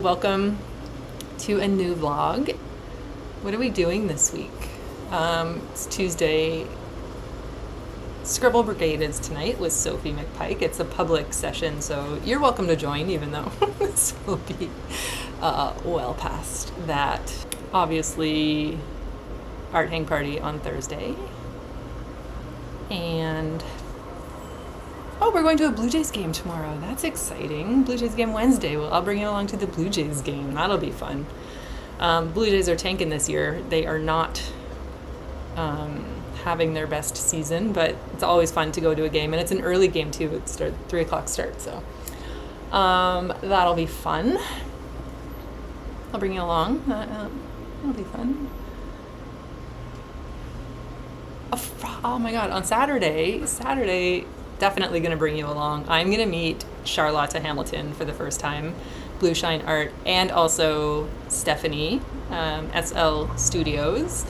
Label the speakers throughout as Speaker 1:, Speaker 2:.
Speaker 1: Welcome to a new vlog. What are we doing this week? It's Tuesday. Scribble Brigade is tonight with Sophie McPike. It's a public session, so you're welcome to join, even though this will be well past that. Obviously, art hang party on Thursday. And oh, we're going to a Blue Jays game tomorrow. That's exciting. Blue Jays game Wednesday. Well, I'll bring you along to the Blue Jays game. That'll be fun. Blue Jays are tanking this year. They are not having their best season, but it's always fun to go to a game. And it's an early game, too. It's 3 o'clock start, so that'll be fun. I'll bring you along. That'll be fun. Oh my God, on Saturday, definitely going to bring you along. I'm going to meet Charlotte Hamilton for the first time, Blue Shine Art, and also Stephanie, SL Studios.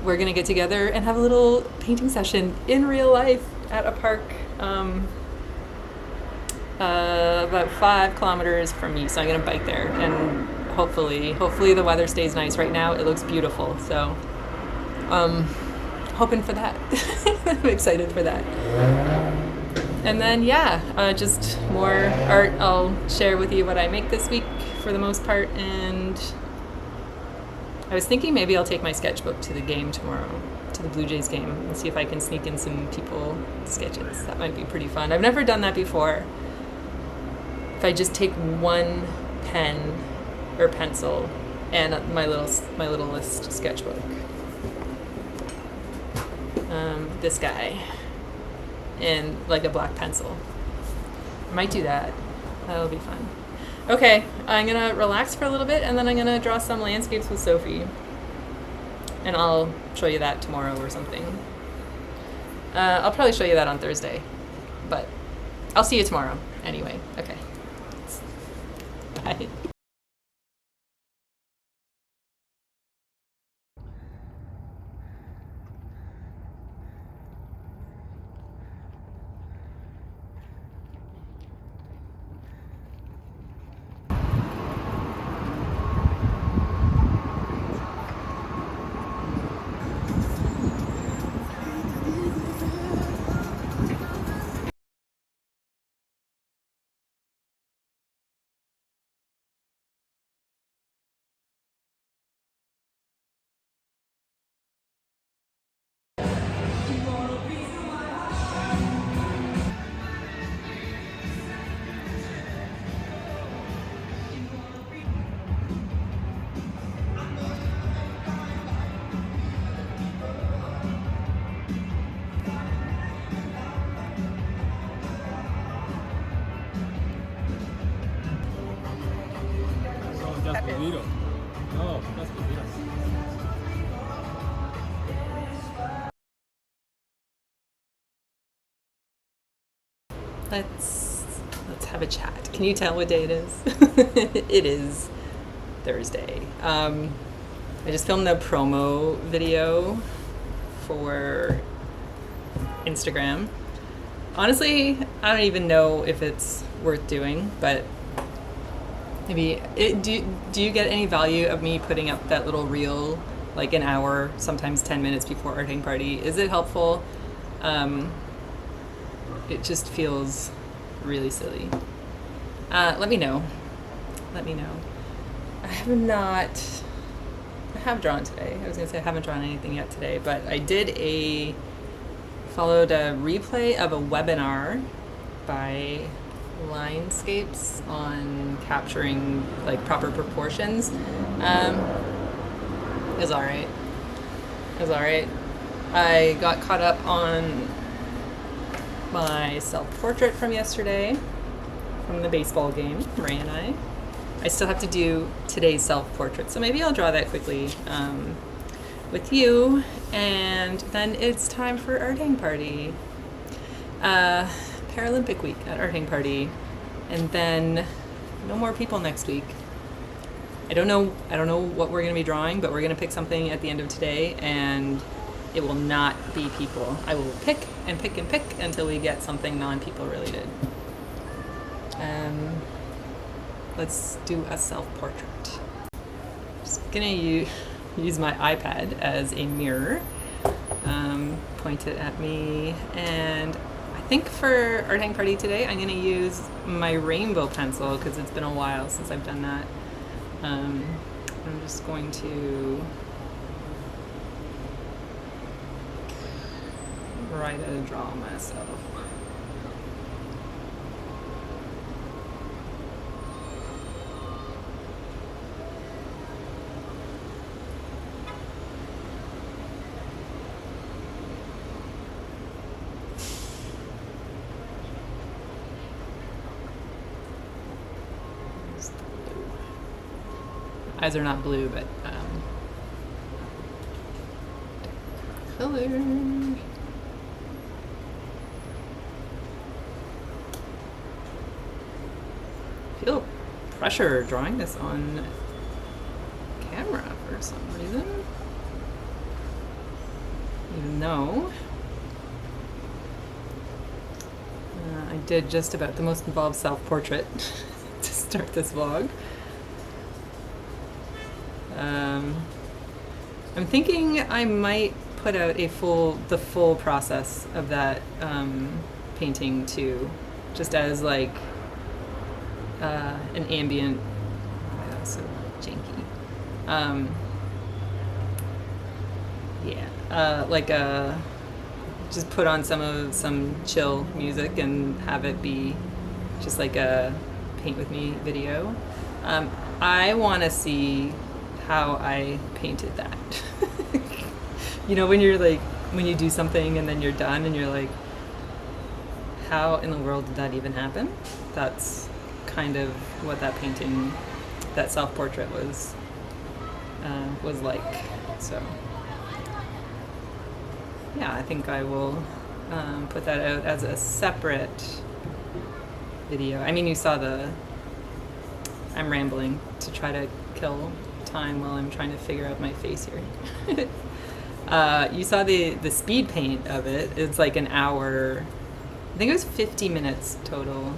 Speaker 1: We're going to get together and have a little painting session in real life at a park about 5 kilometers from me. So I'm going to bike there, and hopefully the weather stays nice. Right now it looks beautiful, so hoping for that. I'm excited for that. And then, just more art. I'll share with you what I make this week for the most part. And I was thinking maybe I'll take my sketchbook to the game tomorrow, to the Blue Jays game, and see if I can sneak in some people sketches. That might be pretty fun. I've never done that before. If I just take one pen or pencil and my little list sketchbook. This guy. And like a black pencil. I might do that. That'll be fun. Okay, I'm gonna relax for a little bit and then I'm gonna draw some landscapes with Sophie. And I'll show you that tomorrow or something. I'll probably show you that on Thursday. But I'll see you tomorrow anyway. Okay. Bye.
Speaker 2: No, that's
Speaker 1: Let's have a chat. Can you tell what day it is? It is Thursday. I just filmed a promo video for Instagram. Honestly, I don't even know if it's worth doing, but maybe do you get any value of me putting up that little reel like an hour, sometimes 10 minutes before art hang party? Is it helpful? It just feels really silly. Let me know. I have drawn today. I was gonna say I haven't drawn anything yet today, but I followed a replay of a webinar by Linescapes on capturing like proper proportions. It was all right. I got caught up on my self-portrait from yesterday, from the baseball game, Ray and I. I still have to do today's self-portrait, so maybe I'll draw that quickly with you, and then it's time for art hang party. Paralympic week at art hang party, and then no more people next week. I don't know what we're going to be drawing, but we're going to pick something at the end of today, and it will not be people. I will pick and pick and pick until we get something non-people related. let's do a self-portrait. Just gonna use my iPad as a mirror, point it at me, and I think for art hang party today I'm gonna use my rainbow pencil because it's been a while since I've done that. I'm just going to write a draw myself. Eyes are not blue, but color. Feel pressure drawing this on camera for some reason. Even though I did just about the most involved self-portrait to start this vlog. I'm thinking I might put out the full process of that painting too, just as like an ambient. Oh, that's so janky. Just put on some chill music and have it be just like a paint with me video. I want to see how I painted that. You know, when you do something and then you're done and you're like, how in the world did that even happen? That's kind of what that painting, that self-portrait was like. So yeah, I think I will put that out as a separate video. I mean, you saw I'm rambling to try to kill time while I'm trying to figure out my face here. You saw the speed paint of it. It's like an hour. I think it was 50 minutes total.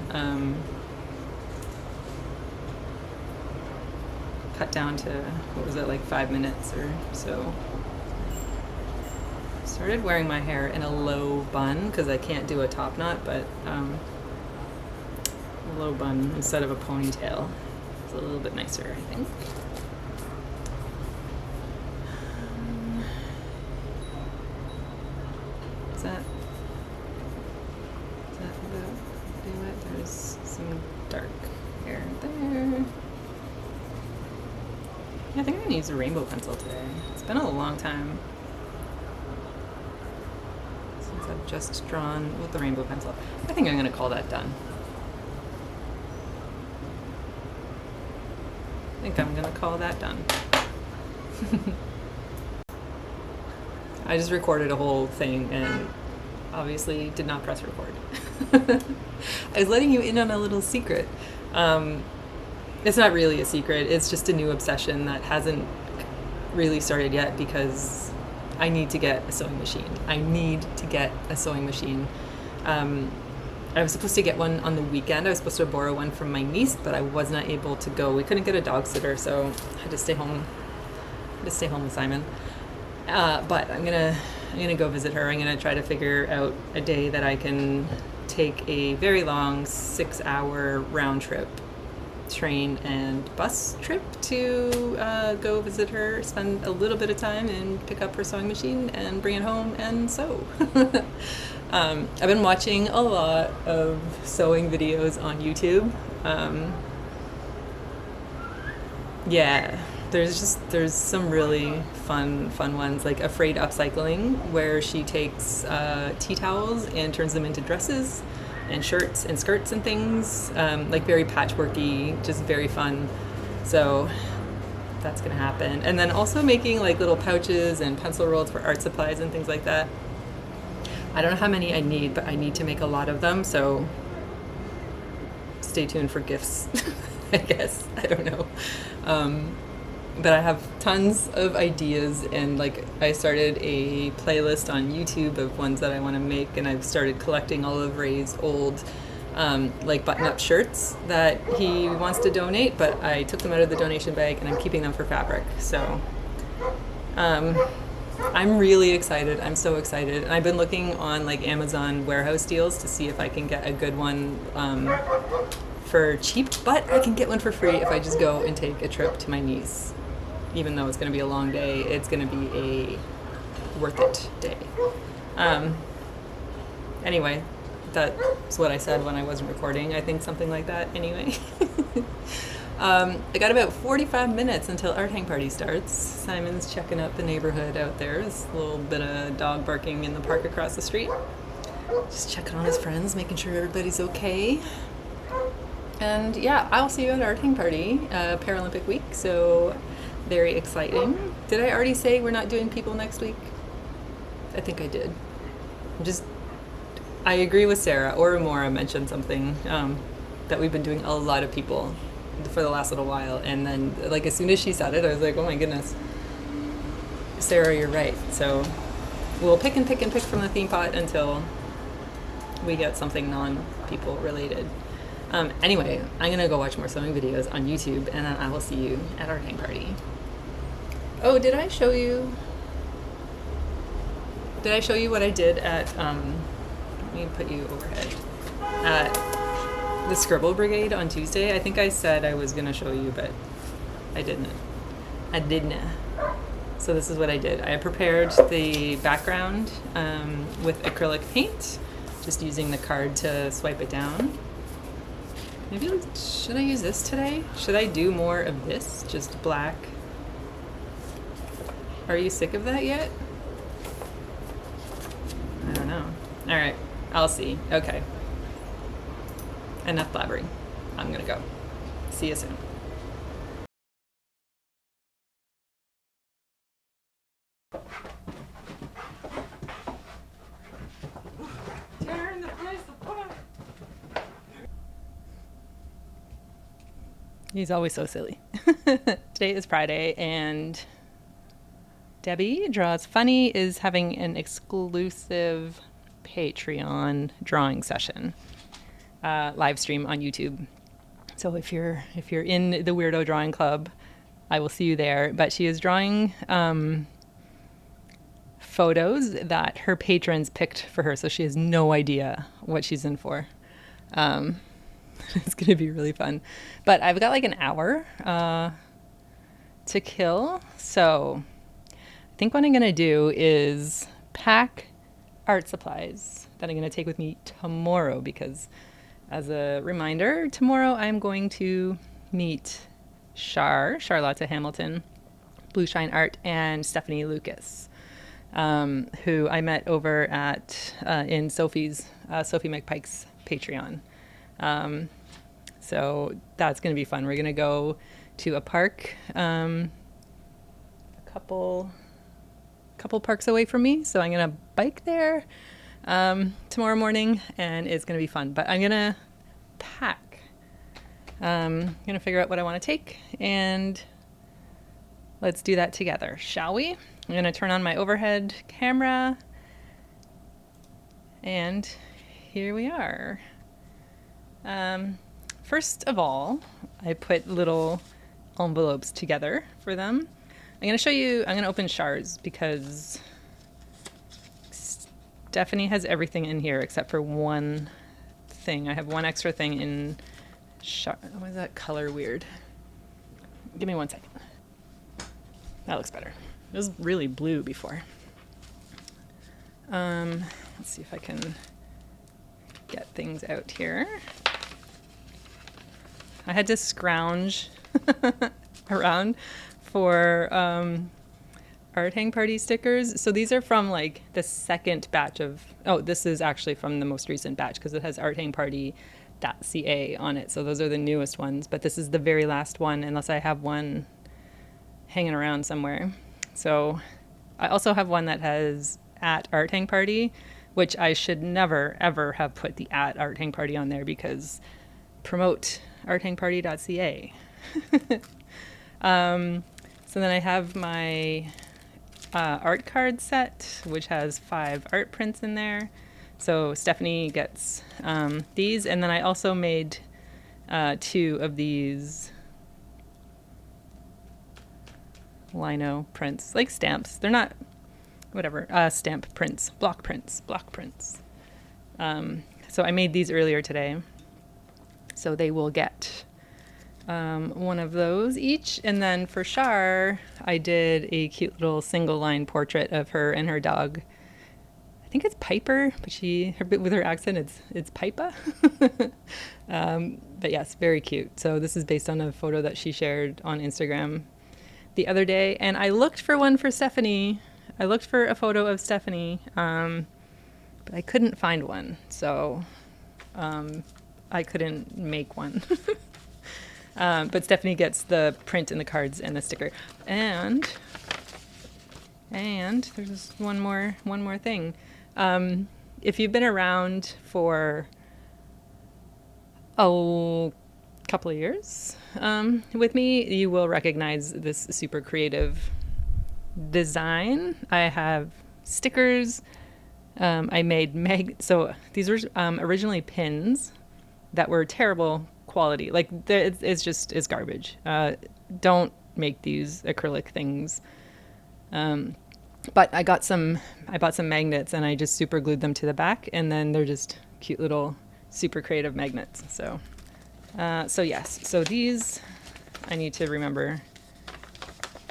Speaker 1: Cut down to, what was it, like 5 minutes or so. Started wearing my hair in a low bun because I can't do a top knot, but a low bun instead of a ponytail. It's a little bit nicer, I think. Is that about do it? There's some dark hair there. Yeah, I think I'm gonna use a rainbow pencil today. It's been a long time since I've just drawn with the rainbow pencil. I think I'm gonna call that done. I think I'm gonna call that done. I just recorded a whole thing and obviously did not press record. I was letting you in on a little secret. It's not really a secret, it's just a new obsession that hasn't really started yet because I need to get a sewing machine. I need to get a sewing machine. I was supposed to get one on the weekend. I was supposed to borrow one from my niece, but I was not able to go. We couldn't get a dog sitter, so I had to stay home. With Simon. But I'm gonna go visit her. I'm gonna try to figure out a day that I can take a very long 6-hour round trip, train and bus trip to go visit her, spend a little bit of time and pick up her sewing machine and bring it home and sew. I've been watching a lot of sewing videos on YouTube. Yeah, there's some really fun ones, like Afraid Upcycling, where she takes tea towels and turns them into dresses and shirts and skirts and things, like very patchworky, just very fun. So that's gonna happen. And then also making like little pouches and pencil rolls for art supplies and things like that. I don't know how many I need, but I need to make a lot of them, so stay tuned for gifts, I guess. I don't know. But I have tons of ideas, and like I started a playlist on YouTube of ones that I want to make, and I've started collecting all of Ray's old like button-up shirts that he wants to donate, but I took them out of the donation bag and I'm keeping them for fabric. So I'm really excited. I'm so excited. And I've been looking on like Amazon warehouse deals to see if I can get a good one for cheap, but I can get one for free if I just go and take a trip to my niece. Even though it's going to be a long day, it's going to be a worth it day. Anyway, that's what I said when I wasn't recording. I think something like that anyway. I got about 45 minutes until art hang party starts. Simon's checking out the neighborhood out there. There's a little bit of dog barking in the park across the street. Just checking on his friends, making sure everybody's okay. And yeah, I'll see you at art hang party, Paralympic week, so very exciting. Did I already say we're not doing people next week? I think I did. I agree with Sarah. Oromora mentioned something that we've been doing a lot of people for the last little while, and then like as soon as she said it, I was like, oh my goodness, Sarah, you're right. So we'll pick and pick from the theme pot until we get something non-people related. Anyway, I'm gonna go watch more sewing videos on YouTube, and then I will see you at our hang party. Oh, did I show you what I did at let me put you overhead at the Scribble Brigade on Tuesday? I think I said I was gonna show you, but I didn't. So this is what I did. I prepared the background with acrylic paint, just using the card to swipe it down. Maybe, should I use this today? Should I do more of this, just black? Are you sick of that yet? I don't know. All right, I'll see. Okay. Enough blabbering. I'm gonna go. See you soon. Turn the place apart. He's always so silly. Today is Friday, and Debbie Draws Funny is having an exclusive Patreon drawing session. Live stream on YouTube. So if you're in the Weirdo Drawing Club, I will see you there. But she is drawing photos that her patrons picked for her, so she has no idea what she's in for. It's gonna be really fun. But I've got like an hour to kill, so I think what I'm gonna do is pack art supplies that I'm gonna take with me tomorrow, because as a reminder, tomorrow I'm going to meet Charlotte Hamilton, Blue Shine Art, and Stephanie Lucas, who I met over at in Sophie McPike's Patreon. So that's going to be fun. We're going to go to a park, a couple parks away from me. So I'm going to bike there tomorrow morning, and it's going to be fun. But I'm going to pack. I'm going to figure out what I want to take, and let's do that together, shall we? I'm going to turn on my overhead camera, and here we are. First of all, I put little envelopes together for them. I'm going to show you, I'm going to open Char's because Stephanie has everything in here except for one thing. I have one extra thing in Char. Why is that color weird? Give me 1 second. That looks better. It was really blue before. Let's see if I can get things out here. I had to scrounge around for art hang party stickers. So these are from like the second batch of, oh, this is actually from the most recent batch because it has arthangparty.ca on it. So those are the newest ones, but this is the very last one, unless I have one hanging around somewhere. So I also have one that has at Art Hang Party, which I should never ever have put the at Art Hang Party on there because promote arthangparty.ca. So then I have my art card set, which has 5 art prints in there. So Stephanie gets these, and then I also made 2 of these lino prints, like stamps. They're not, whatever, stamp prints, block prints. So I made these earlier today. So they will get one of those each. And then for Shar, I did a cute little single line portrait of her and her dog. I think it's Piper, but with her accent, it's Pipa. But yes, very cute. So this is based on a photo that she shared on Instagram the other day. And I looked for one for Stephanie. I looked for a photo of Stephanie, but I couldn't find one. So I couldn't make one. But Stephanie gets the print and the cards and the sticker. And there's one more thing. If you've been around for a couple of years with me, you will recognize this super creative design. I have stickers. I made so these were originally pins that were terrible quality. Like it's garbage. Don't make these acrylic things. But I bought some magnets and I just super glued them to the back, and then they're just cute little super creative magnets. So yes. So these I need to remember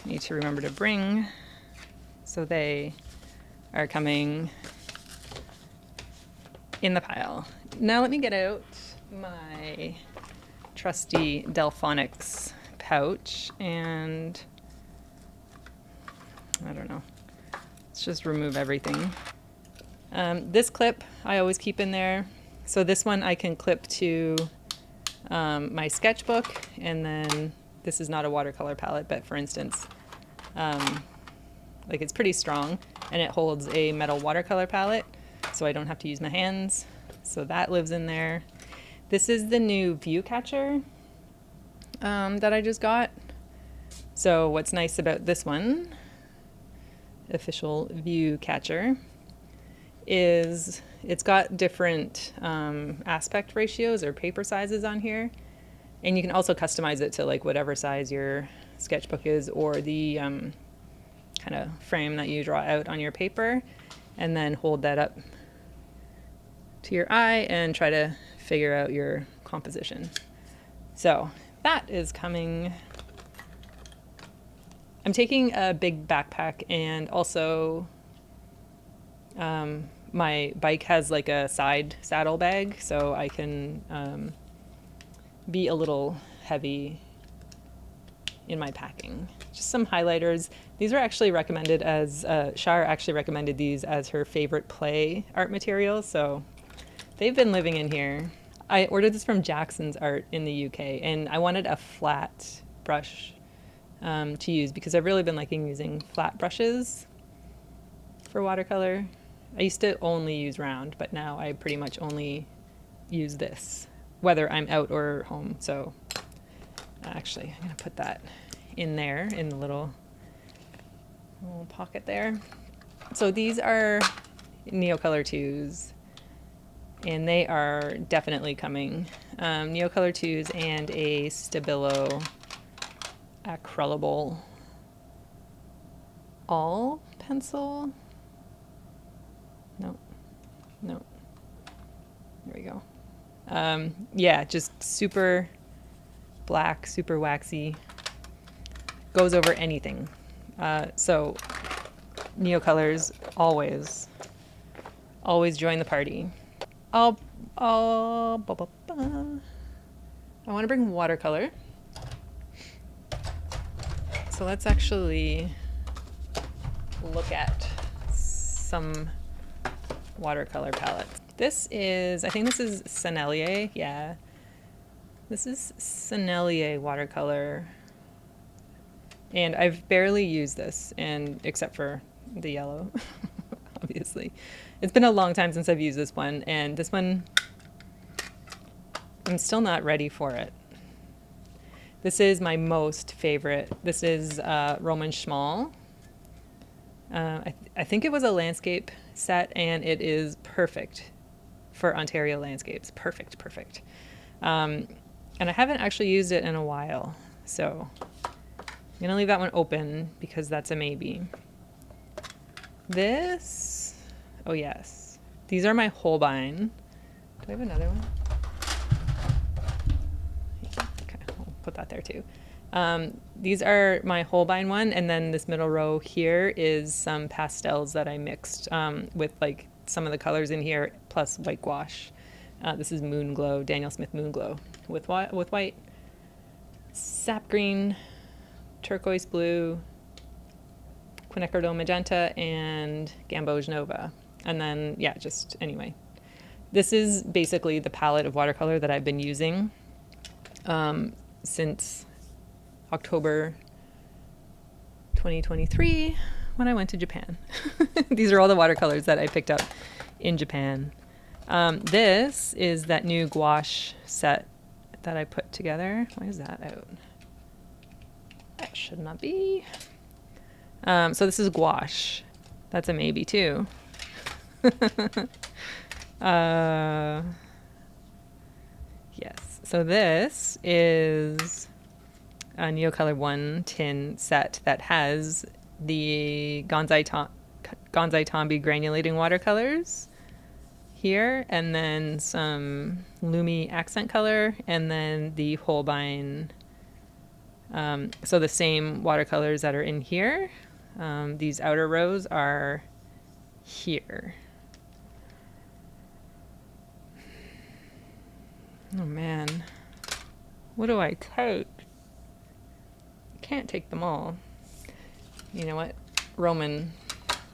Speaker 1: to bring. So they are coming in the pile. Now let me get out my trusty Delphonics pouch, and I don't know. Let's just remove everything. This clip I always keep in there. So this one I can clip to my sketchbook, and then this is not a watercolor palette, but for instance, like it's pretty strong and it holds a metal watercolor palette, so I don't have to use my hands. So that lives in there. This is the new view catcher that I just got. So what's nice about this one, official view catcher, is it's got different aspect ratios or paper sizes on here, and you can also customize it to like whatever size your sketchbook is, or the kind of frame that you draw out on your paper, and then hold that up to your eye and try to figure out your composition. So that is coming. I'm taking a big backpack, and also my bike has like a side saddle bag, so I can be a little heavy in my packing. Just some highlighters. These were actually recommended as, Shar actually recommended these as her favorite play art material, so they've been living in here. I ordered this from Jackson's Art in the UK, and I wanted a flat brush to use because I've really been liking using flat brushes for watercolor. I used to only use round, but now I pretty much only use this, whether I'm out or home. So actually, I'm gonna put that in there in the little pocket there. So these are Neocolor 2s, and they are definitely coming. Neocolor 2s and a Stabilo acrylable all pencil. No. There we go. Yeah, just super black, super waxy. Goes over anything. So Neocolors always join the party. I want to bring watercolor. So let's actually look at some watercolor palettes. I think this is Sennelier. Yeah. This is Sennelier watercolor. And I've barely used this, except for the yellow, obviously. It's been a long time since I've used this one, and this one, I'm still not ready for it. This is my most favorite. This is Roman Schmal. I think it was a landscape set, and it is perfect for Ontario landscapes. Perfect, perfect. And I haven't actually used it in a while, so I'm gonna leave that one open because that's a maybe. This, oh yes, these are my Holbein. Do I have another one? Okay, I'll put that there too. These are my Holbein one, and then this middle row here is some pastels that I mixed with like some of the colors in here plus white gouache. This is Moon Glow, Daniel Smith Moon Glow with white, sap green, turquoise blue, quinacridone magenta, and gamboge nova. And then, yeah, just anyway. This is basically the palette of watercolor that I've been using since October 2023 when I went to Japan. These are all the watercolors that I picked up in Japan. This is that new gouache set that I put together. Why is that out? That should not be. So this is gouache. That's a maybe too. Yes. So this is a Neocolor 1 tin set that has the Gonzai Tombi granulating watercolors here, and then some Lumi accent color, and then the Holbein. So the same watercolors that are in here. These outer rows are here. Oh man, what do I take? Can't take them all. You know what? Roman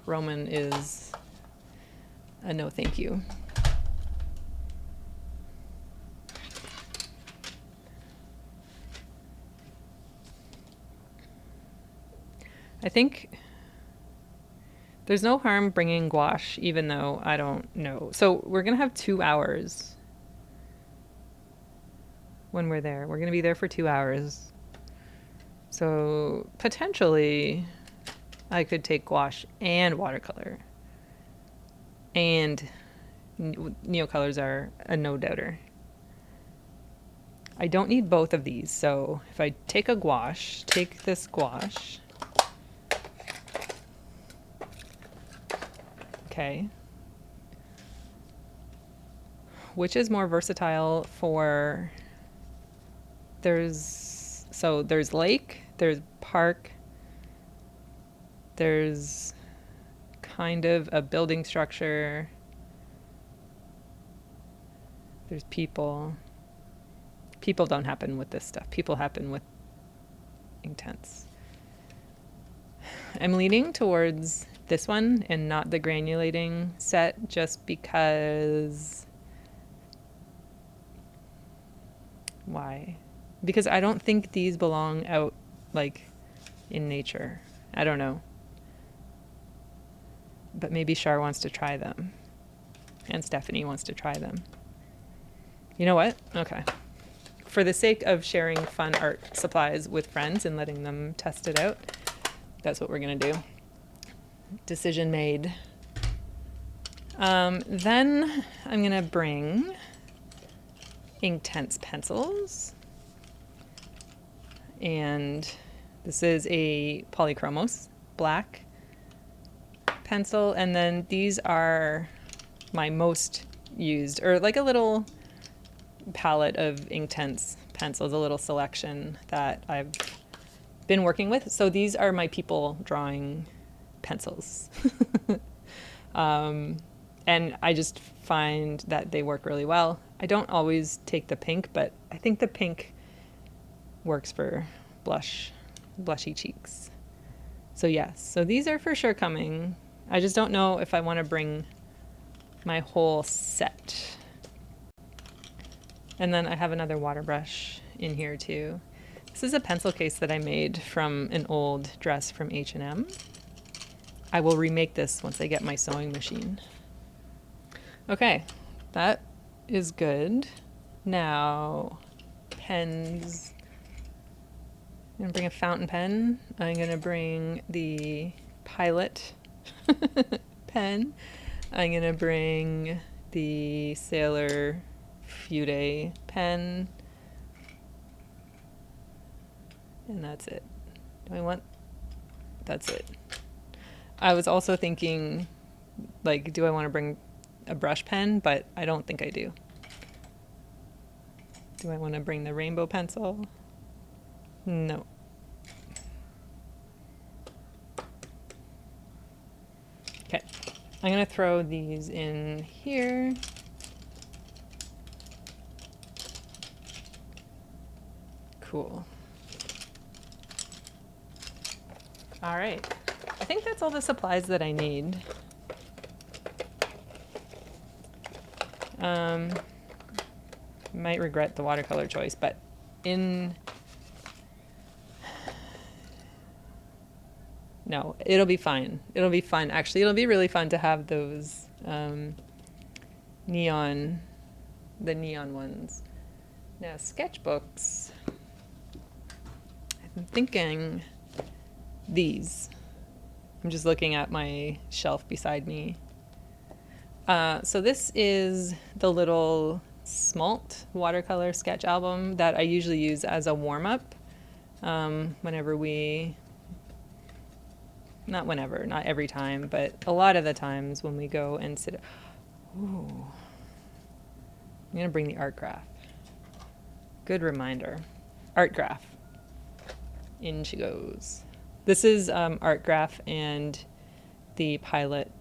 Speaker 1: is a no thank you. I think there's no harm bringing gouache, even though I don't know. So we're gonna have 2 hours when we're there. We're gonna be there for 2 hours. So potentially I could take gouache and watercolor. And Neocolors are a no-doubter. I don't need both of these, so if I take a gouache, take this gouache. Okay. Which is more versatile for, there's lake, there's park, there's kind of a building structure, there's people. People don't happen with this stuff. People happen with intense. I'm leaning towards this one and not the granulating set just because... Why? Because I don't think these belong out like in nature. I don't know. But maybe Shar wants to try them. And Stephanie wants to try them. You know what? Okay. For the sake of sharing fun art supplies with friends and letting them test it out, that's what we're gonna do. Decision made. Then I'm gonna bring Inktense pencils. And this is a Polychromos black pencil. And then these are my most used, or like a little palette of Inktense pencils, a little selection that I've been working with. So these are my people drawing pencils. And I just find that they work really well. I don't always take the pink, but I think the pink works for blushy cheeks. So yes, so these are for sure coming. I just don't know if I want to bring my whole set. And then I have another water brush in here too. This is a pencil case that I made from an old dress from H&M. I will remake this once I get my sewing machine. Okay, that is good. Now, pens. I'm gonna bring a fountain pen. I'm gonna bring the Pilot pen. I'm gonna bring the Sailor Fude pen, and that's it. That's it. I was also thinking, like, do I want to bring a brush pen? But I don't think I do. Do I want to bring the rainbow pencil? No. Okay, I'm gonna throw these in here. Cool. All right, I think that's all the supplies that I need. Might regret the watercolor choice, but no, it'll be fine. It'll be fun. Actually, it'll be really fun to have those neon ones. Now, sketchbooks. I'm thinking these. I'm just looking at my shelf beside me. So this is the little Smalt watercolor sketch album that I usually use as a warm-up whenever not every time, but a lot of the times when we go and sit. Ooh. I'm gonna bring the art graph. Good reminder. Art graph. In she goes. This is art graph and the Pilot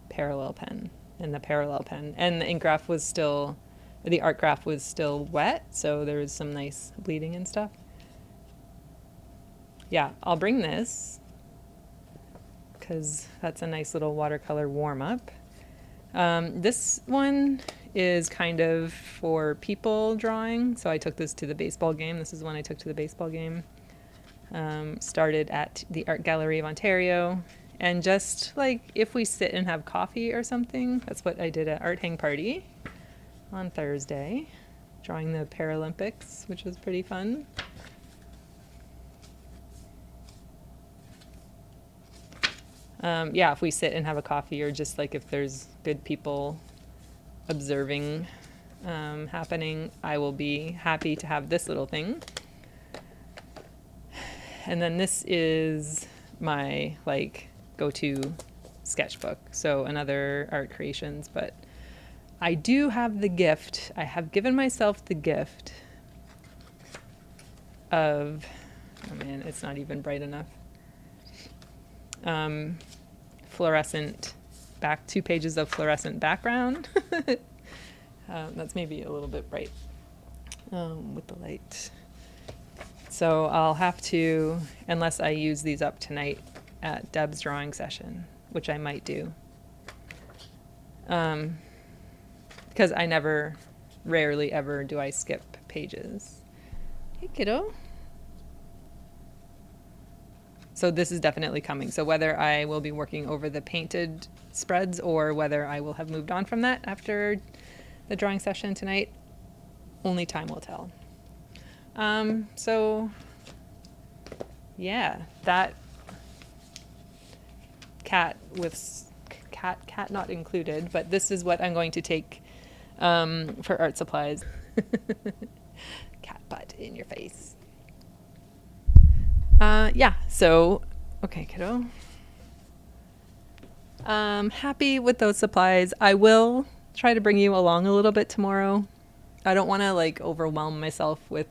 Speaker 1: parallel pen, and the ink graph was still, the art graph was still wet, so there was some nice bleeding and stuff. Yeah, I'll bring this because that's a nice little watercolor warm-up. This one is kind of for people drawing, so I took this to the baseball game. This is one I took to the baseball game. Started at the Art Gallery of Ontario, and just like if we sit and have coffee or something, that's what I did at Art Hang Party on Thursday, drawing the Paralympics, which was pretty fun. Yeah, if we sit and have a coffee, or just like if there's good people observing happening, I will be happy to have this little thing. And then this is my like go-to sketchbook, so another Art Creations, but I do have the gift, I have given myself the gift of, oh man, it's not even bright enough, fluorescent two pages of fluorescent background. That's maybe a little bit bright with the light. So I'll have to, unless I use these up tonight at Deb's drawing session, which I might do. Because rarely ever do I skip pages. Hey kiddo. So this is definitely coming. So whether I will be working over the painted spreads or whether I will have moved on from that after the drawing session tonight, only time will tell. So yeah, that cat not included, but this is what I'm going to take for art supplies. Cat butt in your face. Yeah, so okay, kiddo. Happy with those supplies. I will try to bring you along a little bit tomorrow. I don't want to like overwhelm myself with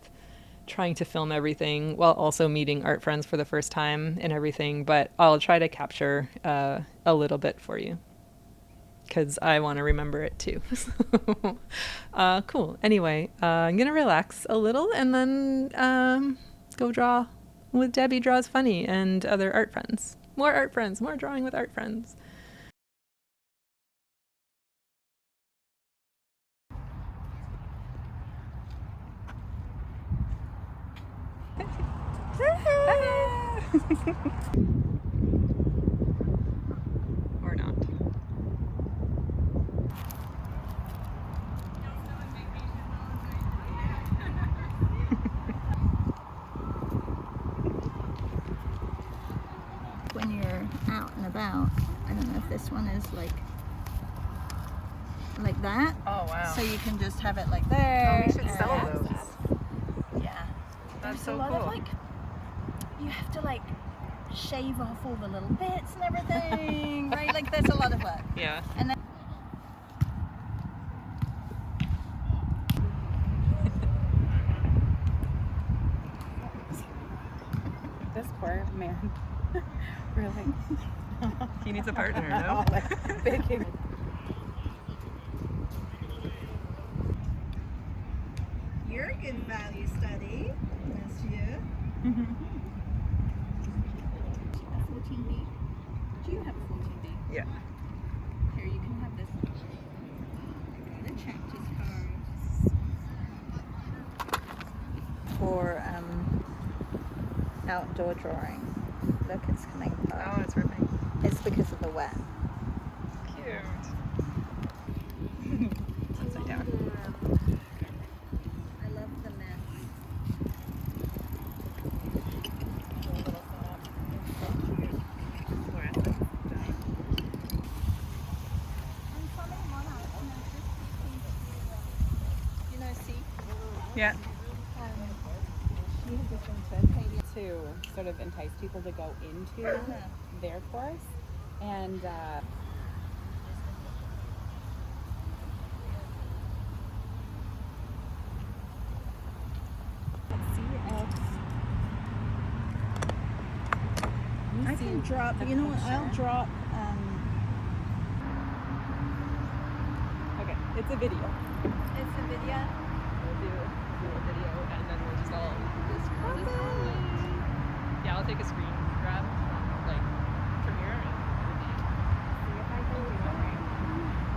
Speaker 1: trying to film everything while also meeting art friends for the first time and everything, but I'll try to capture a little bit for you because I want to remember it too. Cool. Anyway, I'm gonna relax a little and then go draw with Debbie Draws Funny and other art friends. More art friends, more drawing with art friends. Or not.
Speaker 2: When you're out and about, I don't know if this one is like like that.
Speaker 1: Oh wow.
Speaker 2: So you can just have it like there.
Speaker 1: Oh, we should sell those.
Speaker 2: Yeah.
Speaker 1: That's
Speaker 2: There's
Speaker 1: so
Speaker 2: a lot
Speaker 1: cool.
Speaker 2: of like, you have to like shave off all the little bits and everything, right? Like there's a lot of work.
Speaker 1: Yeah.
Speaker 2: And then
Speaker 3: this poor man, really.
Speaker 1: He needs a partner, no?
Speaker 3: Big.
Speaker 2: you're a good value study, monsieur. A 14D. Do you have a 14D?
Speaker 1: Yeah.
Speaker 2: Here, you can have this one. I got a check just for outdoor drawing. Look, it's coming apart.
Speaker 1: Oh, it's ripping.
Speaker 2: It's because of the wet.
Speaker 1: Cute. Upside down.
Speaker 2: I love the mess. You know, see?
Speaker 1: Yeah.
Speaker 3: She had just been said maybe to sort of entice people to go into their course, and
Speaker 2: I can drop, you know what, I'll drop,
Speaker 3: okay, it's a video.
Speaker 2: it's a video.
Speaker 1: We'll do a video and then we'll just all just yeah, I'll take a screen grab.